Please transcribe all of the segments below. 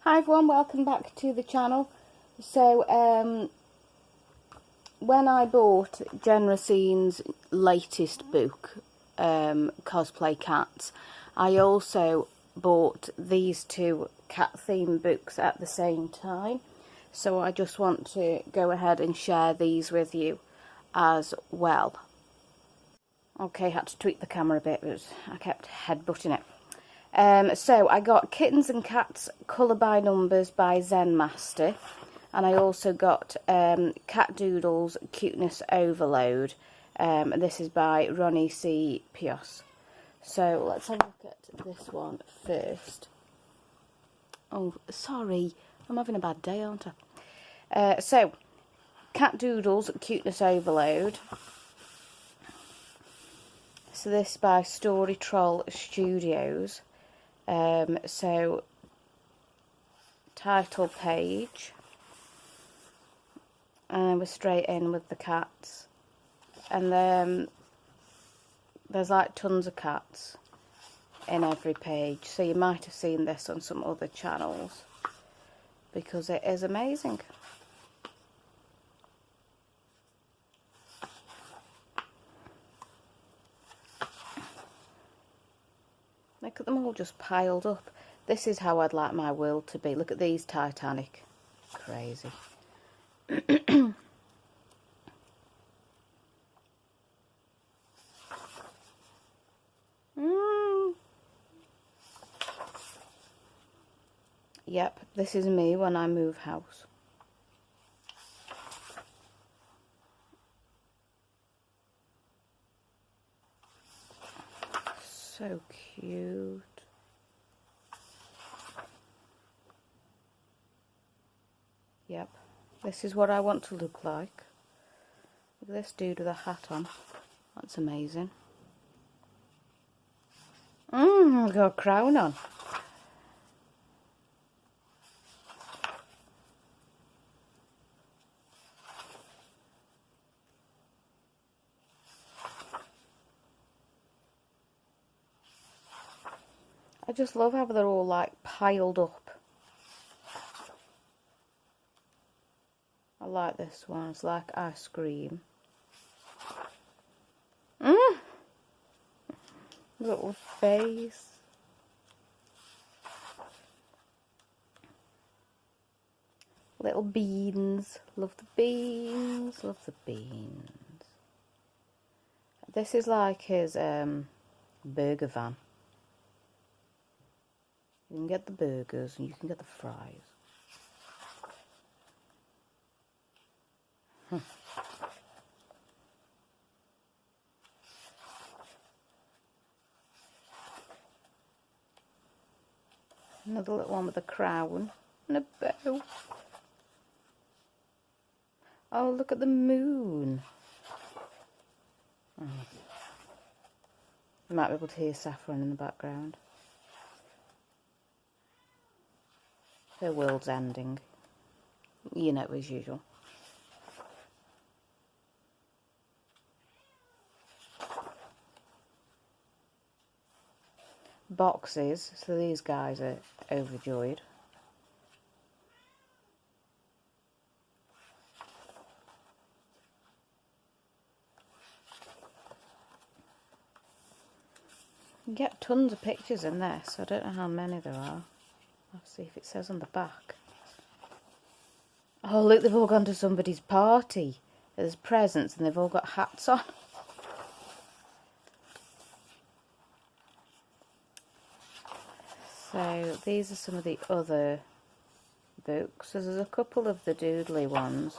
Hi everyone, welcome back to the channel. So when I bought Jen Racine's latest book, Cosplay Cats, I also bought these two cat themed books at the same time. So I just want to go ahead and share these with you as well. Okay, had to tweak the camera a bit, but I kept headbutting it. So I got Kittens and Cats Colour by Numbers by ZenMaster, and I also got Cat Doodles Cuteness Overload. This is by Ronie Pios. So let's have a look at this one first. Oh, sorry, I'm having a bad day, aren't I? So, Cat Doodles Cuteness Overload. So this is by Story Troll Studios. So title page, and then we're straight in with the cats, and then there's like tons of cats in every page, so you might have seen this on some other channels because it is amazing. Look at them all just piled up. This is how I'd like my world to be. Look at these Titanic. Crazy. Yep, this is me when I move house. So cute. Yep, this is what I want to look like. Look at this dude with a hat on. That's amazing. Got a crown on. I just love how they're all like piled up. I like this one. It's like ice cream. Little face. Little beans. Love the beans. Love the beans. This is like his burger van. You can get the burgers and you can get the fries. Another little one with a crown and a bow. Oh, look at the moon. Oh. You might be able to hear Saffron in the background. Her world's ending. You know, as usual. Boxes, so these guys are overjoyed. You get tons of pictures in this. I don't know how many there are. Let's see if it says on the back. Oh, look, they've all gone to somebody's party. There's presents and they've all got hats on. So these are some of the other books. So there's a couple of the doodly ones.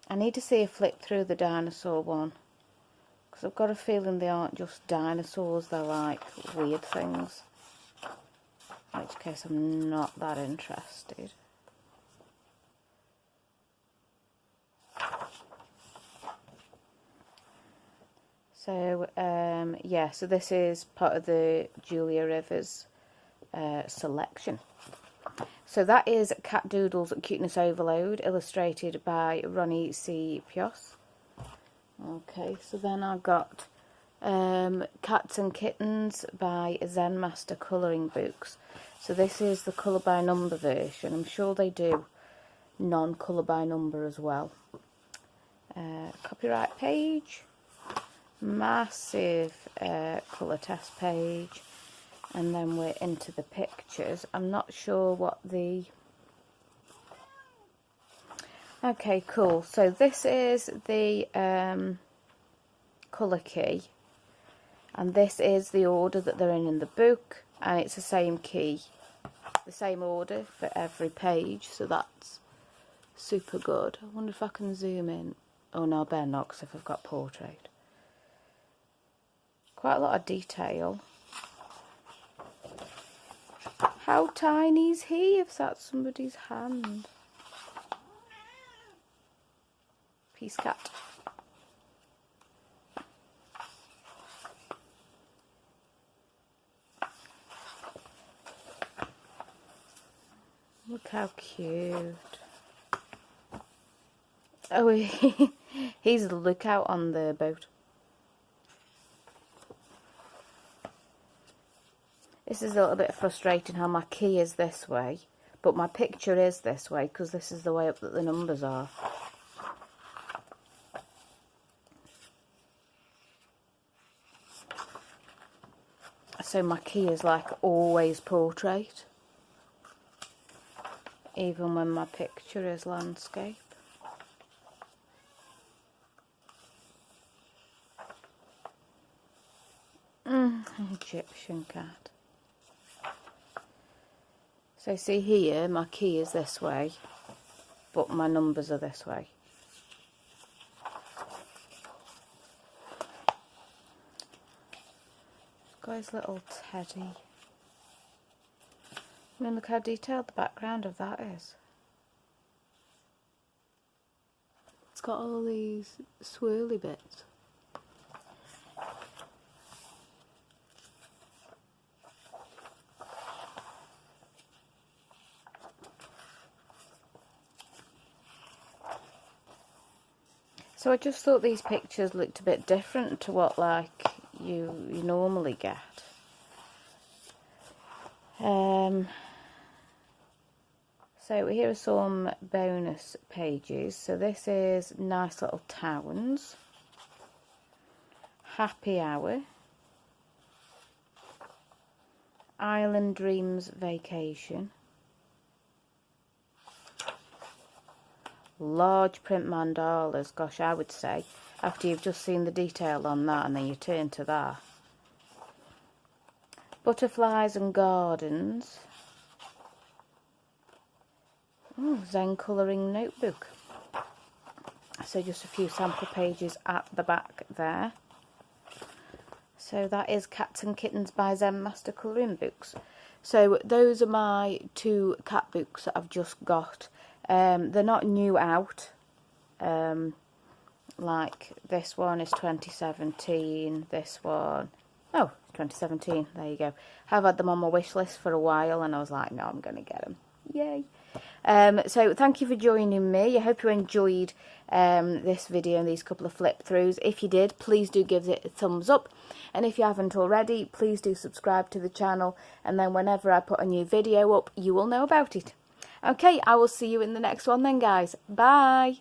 I need to see a flip through the dinosaur one, because I've got a feeling they aren't just dinosaurs, they're like weird things, which case I'm not that interested. So, yeah, so this is part of the Julia Rivers selection. So that is Cat Doodles Cuteness Overload, illustrated by Ronie C. Pios. Okay, so then I've got Cats and Kittens by ZenMaster colouring books. So this is the colour by number version. I'm sure they do non-colour by number as well. Copyright page. Massive colour test page, and then we're into the pictures. I'm not sure what the... Okay, cool. So this is the colour key, and this is the order that they're in the book, and it's the same key, the same order for every page, so that's super good. I wonder if I can zoom in. Oh no, I better not, because if I've got portrait. Quite a lot of detail. How tiny is he, if that's somebody's hand? Peace cat. Look how cute. Oh, he's the lookout on the boat. This is a little bit frustrating how my key is this way, but my picture is this way because this is the way up that the numbers are. So my key is like always portrait, even when my picture is landscape. Egyptian cat. So see here, my key is this way, but my numbers are this way. Got his little teddy. I mean, look how detailed the background of that is. It's got all these swirly bits. So I just thought these pictures looked a bit different to what like you normally get. So here are some bonus pages. So this is Nice Little Towns, Happy Hour, Island Dreams Vacation, large print mandalas. Gosh, I would say after you've just seen the detail on that and then you turn to that. Butterflies and Gardens. Ooh, Zen colouring notebook. So just a few sample pages at the back there. So that is Cats and Kittens by ZenMaster colouring books. So those are my two cat books that I've just got. They're not new out. Like this one is 2017. This one, oh, 2017. There you go. I've had them on my wish list for a while, and I was like, no, I'm going to get them. Yay! So thank you for joining me. I hope you enjoyed this video and these couple of flip throughs. If you did, please do give it a thumbs up, and if you haven't already, please do subscribe to the channel, and then whenever I put a new video up, you will know about it. Okay, I will see you in the next one then, guys. Bye!